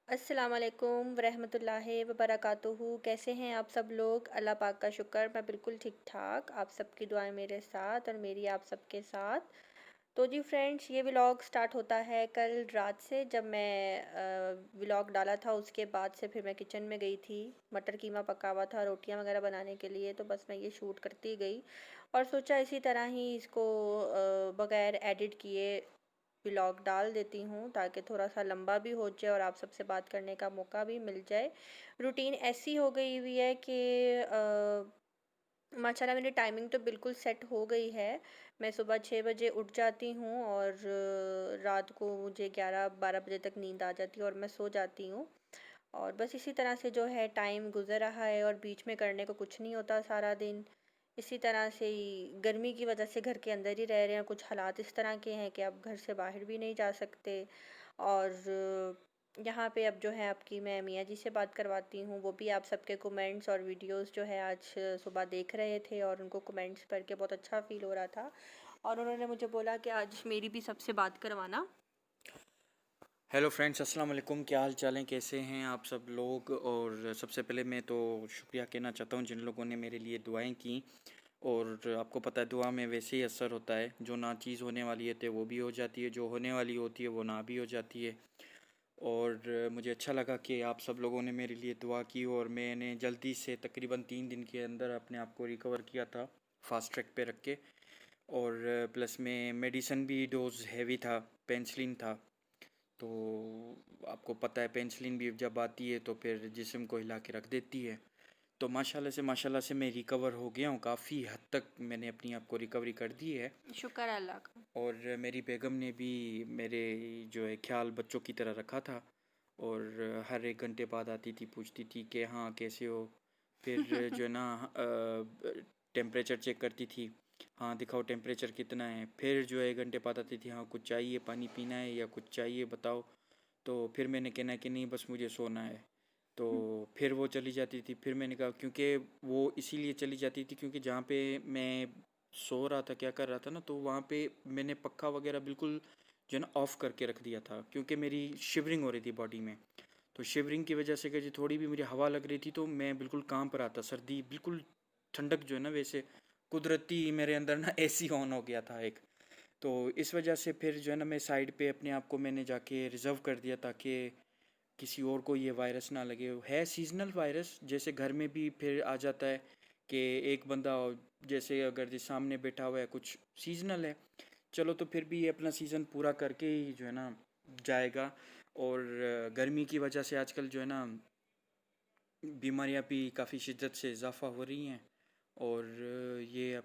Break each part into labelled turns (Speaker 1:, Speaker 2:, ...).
Speaker 1: अस्सलामुअलैकुम वरहमतुल्लाहि वबरकातुहू। कैसे हैं आप सब लोग? अल्लाह पाक का शुक्र, मैं बिल्कुल ठीक ठाक। आप सबकी दुआएं मेरे साथ और मेरी आप सबके साथ। तो जी फ्रेंड्स, ये व्लॉग स्टार्ट होता है कल रात से, जब मैं व्लॉग डाला था उसके बाद से फिर मैं किचन में गई थी। मटर कीमा पका हुआ था रोटियां वगैरह बनाने के लिए, तो बस मैं ये शूट करती गई और सोचा इसी तरह ही इसको बग़ैर एडिट किए व्लॉग डाल देती हूँ, ताकि थोड़ा सा लंबा भी हो जाए और आप सबसे बात करने का मौका भी मिल जाए। रूटीन ऐसी हो गई हुई है कि माशाल्लाह मेरी टाइमिंग तो बिल्कुल सेट हो गई है। मैं सुबह 6 बजे उठ जाती हूँ और रात को मुझे 11-12 बजे तक नींद आ जाती है और मैं सो जाती हूँ। और बस इसी तरह से जो है टाइम गुज़र रहा है और बीच में करने को कुछ नहीं होता सारा दिन। इसी तरह से ही गर्मी की वजह से घर के अंदर ही रह रहे हैं। कुछ हालात इस तरह के हैं कि आप घर से बाहर भी नहीं जा सकते। और यहाँ पे अब जो है आपकी मैं मियाँ जी से बात करवाती हूँ। वो भी आप सबके कमेंट्स और वीडियोस जो है आज सुबह देख रहे थे और उनको कमेंट्स पढ़ के बहुत अच्छा फ़ील हो रहा था और उन्होंने मुझे बोला कि आज मेरी भी सबसे बात करवाना।
Speaker 2: हेलो फ्रेंड्स, अस्सलाम वालेकुम। क्या हाल चाल हैं, कैसे हैं आप सब लोग। और सबसे पहले मैं तो शुक्रिया कहना चाहता हूं जिन लोगों ने मेरे लिए दुआएं की। और आपको पता है दुआ में वैसे ही असर होता है, जो ना चीज़ होने वाली है तो वो भी हो जाती है, जो होने वाली होती है वो ना भी हो जाती है। और मुझे अच्छा लगा कि आप सब लोगों ने मेरे लिए दुआ की और मैंने जल्दी से तकरीबन 3 दिन के अंदर अपने आप को रिकवर किया था, फास्ट ट्रैक पे रख के। और प्लस में मेडिसिन भी डोज हैवी था, पेनिसिलिन था। तो आपको पता है पेनिसिलिन भी जब आती है तो फिर जिस्म को हिला के रख देती है। तो माशाल्लाह से मैं रिकवर हो गया हूँ, काफ़ी हद तक मैंने अपनी आप को रिकवरी कर दी है।
Speaker 1: शुक्र अल्लाह का।
Speaker 2: और मेरी बेगम ने भी मेरे जो है ख्याल बच्चों की तरह रखा था। और हर 1 घंटे बाद आती थी, पूछती थी कि हाँ कैसे हो। फिर जो है ना टेम्परेचर चेक करती थी, हाँ दिखाओ टेम्परेचर कितना है। फिर जो है 1 घंटे बाद आती थी, हाँ कुछ चाहिए, पानी पीना है या कुछ चाहिए बताओ। तो फिर मैंने कहना कि नहीं बस मुझे सोना है। तो फिर वो चली जाती थी। फिर मैंने कहा, क्योंकि वो इसीलिए चली जाती थी क्योंकि जहाँ पे मैं सो रहा था, क्या कर रहा था ना, तो वहाँ पे मैंने पक्खा वगैरह बिल्कुल जो है ना ऑफ़ करके रख दिया था, क्योंकि मेरी शिवरिंग हो रही थी बॉडी में। तो शिवरिंग की वजह से कि थोड़ी भी मुझे हवा लग रही थी तो मैं बिल्कुल कांप रहा था, सर्दी बिल्कुल, ठंडक जो है ना वैसे कुदरती मेरे अंदर ना एसी ऑन हो गया था एक। तो इस वजह से फिर जो है ना मैं साइड पे अपने आप को मैंने जाके रिज़र्व कर दिया ताकि किसी और को ये वायरस ना लगे। है सीजनल वायरस, जैसे घर में भी फिर आ जाता है कि एक बंदा जैसे अगर जिस सामने बैठा हुआ है, कुछ सीजनल है। चलो तो फिर भी ये अपना सीज़न पूरा करके ही जो है ना जाएगा। और गर्मी की वजह से आजकल जो है ना बीमारियां भी काफ़ी शिद्दत से इजाफ़ा हो रही हैं। और ये अब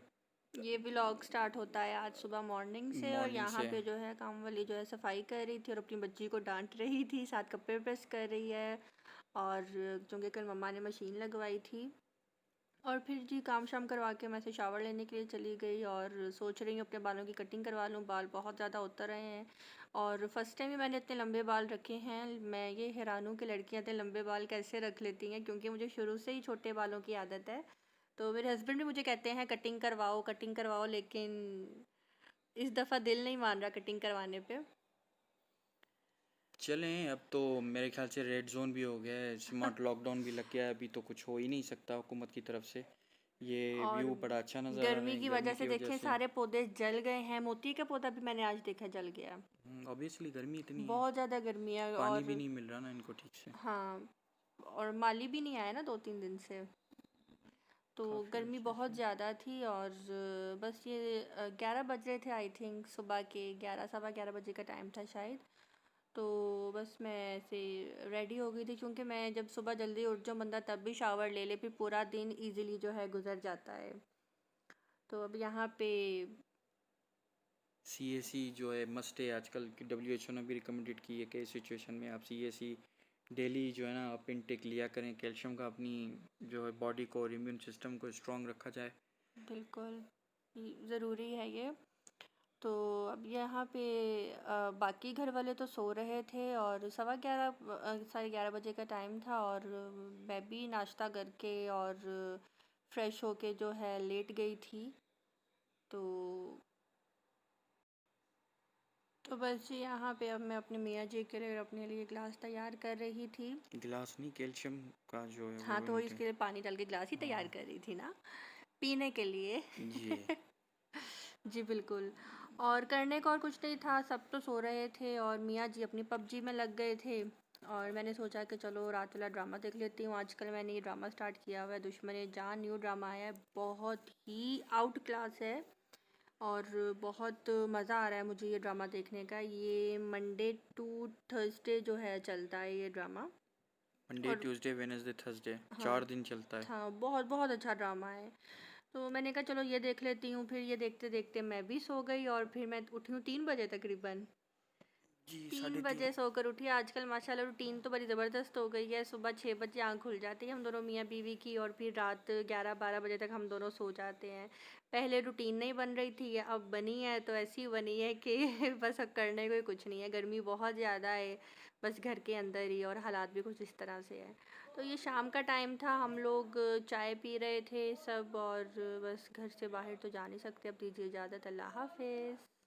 Speaker 1: ये व्लॉग स्टार्ट होता है आज सुबह मॉर्निंग से और
Speaker 2: मॉर्निंग
Speaker 1: यहाँ
Speaker 2: से
Speaker 1: पे जो है काम वाली जो है सफाई कर रही थी और अपनी बच्ची को डांट रही थी, साथ कपड़े प्रेस कर रही है। और क्योंकि कल मम्मा ने मशीन लगवाई थी। और फिर जी काम शाम करवा के मैं से शावर लेने के लिए चली गई और सोच रही हूँ अपने बालों की कटिंग करवा लूँ। बाल बहुत ज़्यादा उतर रहे हैं और फर्स्ट टाइम ही मैंने इतने लंबे बाल रखे हैं। मैं ये हैरान हूँ कि लड़कियाँ इतने लंबे बाल कैसे रख लेती हैं, क्योंकि मुझे शुरू से ही छोटे बालों की आदत है। तो मेरे हस्बैंड भी मुझे कहते हैं कटिंग करवाओ, लेकिन इस दफ़ा दिल नहीं मान रहा कटिंग करवाने पे।
Speaker 2: चलें। अब तो मेरे ख्याल से रेड जोन भी हो गया है, स्मार्ट लॉकडाउन भी लग गया है, अभी तो कुछ हो ही नहीं सकता हुकूमत की तरफ से। ये
Speaker 1: और
Speaker 2: व्यू बड़ा अच्छा नज़र आ रहा
Speaker 1: गर्मी
Speaker 2: है
Speaker 1: की वजह
Speaker 2: गर्मी
Speaker 1: से
Speaker 2: की वजह
Speaker 1: देखें
Speaker 2: से।
Speaker 1: सारे पौधे जल गए हैं। मोती का पौधा भी मैंने आज देखा जल गया।
Speaker 2: ऑब्वियसली गर्मी इतनी है,
Speaker 1: बहुत ज़्यादा गर्मी है।
Speaker 2: पानी भी
Speaker 1: और
Speaker 2: नहीं मिल रहा ना इनको ठीक से।
Speaker 1: हाँ, और माली भी नहीं आया ना 2-3 दिन से। तो
Speaker 2: काफ़ी
Speaker 1: गर्मी
Speaker 2: अर्से
Speaker 1: बहुत
Speaker 2: से।
Speaker 1: ज़्यादा थी और बस ये 11 बज रहे थे, आई थिंक सुबह के 11 सवा 11 बजे का टाइम था शायद। तो बस मैं ऐसे रेडी हो गई थी, क्योंकि मैं जब सुबह जल्दी उठ जाऊँ बंदा तब भी शावर ले ले, फिर पूरा दिन इजीली जो है गुजर जाता है। तो अब यहाँ पे
Speaker 2: CAC जो है मस्ट है आजकल की, WHO ने भी रिकमेंडेड की है कि इस सिचुएशन में आप CAC डेली जो है ना आप इनटेक लिया करें कैल्शियम का, अपनी जो है बॉडी को और इम्यून सिस्टम को स्ट्रॉन्ग रखा जाए।
Speaker 1: बिल्कुल ज़रूरी है ये। तो अब यहाँ पे बाकी घर वाले तो सो रहे थे और सवा 11 साढ़े 11 बजे का टाइम था और मैं भी नाश्ता करके और फ्रेश होके जो है लेट गई थी। तो तो बस जी यहाँ पे अब मैं अपने मियाँ जी के लिए और अपने लिए ग्लास तैयार कर रही थी।
Speaker 2: गिलास नहीं, कैल्शियम का जो है
Speaker 1: हाँ,
Speaker 2: वो
Speaker 1: तो
Speaker 2: इनटेक।
Speaker 1: इसके लिए पानी डाल के ग्लास ही तैयार
Speaker 2: हाँ
Speaker 1: कर रही थी ना, पीने के लिए।
Speaker 2: जी।
Speaker 1: जी बिल्कुल। और करने को और कुछ नहीं था, सब तो सो रहे थे और मियाँ जी अपनी पबजी में लग गए थे। और मैंने सोचा कि चलो रात वाला ड्रामा देख लेती हूँ। आजकल मैंने ये ड्रामा स्टार्ट किया हुआ है, दुश्मन जान न्यू ड्रामा आया है, बहुत ही आउट क्लास है और बहुत मज़ा आ रहा है मुझे ये ड्रामा देखने का। ये मंडे टू थर्सडे जो है चलता है ये ड्रामा।
Speaker 2: मंडे
Speaker 1: और
Speaker 2: ट्यूसडे वेडनेसडे थर्सडे,
Speaker 1: हाँ,
Speaker 2: 4 दिन चलता है।
Speaker 1: हाँ, बहुत बहुत अच्छा ड्रामा है। तो मैंने कहा चलो ये देख लेती हूँ, फिर ये देखते देखते मैं भी सो गई और फिर मैं उठी हूँ 3 बजे तकरीबन।
Speaker 2: जी,
Speaker 1: 3 बजे
Speaker 2: 3:30।
Speaker 1: सोकर उठी। आजकल माशाल्लाह रूटीन तो बड़ी ज़बरदस्त हो गई है, सुबह 6 बजे आँख खुल जाती है हम दोनों मियाँ बीवी की और फिर रात 11-12 बजे तक हम दोनों सो जाते हैं। पहले रूटीन नहीं बन रही थी, अब बनी है तो ऐसी बनी है कि बस अब करने को ही कुछ नहीं है। गर्मी बहुत ज़्यादा है बस घर के अंदर ही, और हालात भी कुछ इस तरह से है। तो ये शाम का टाइम था, हम लोग चाय पी रहे थे सब, और बस घर से बाहर तो जा नहीं सकते। अब दीजिए इजाज़त, अल्लाह हाफिज़।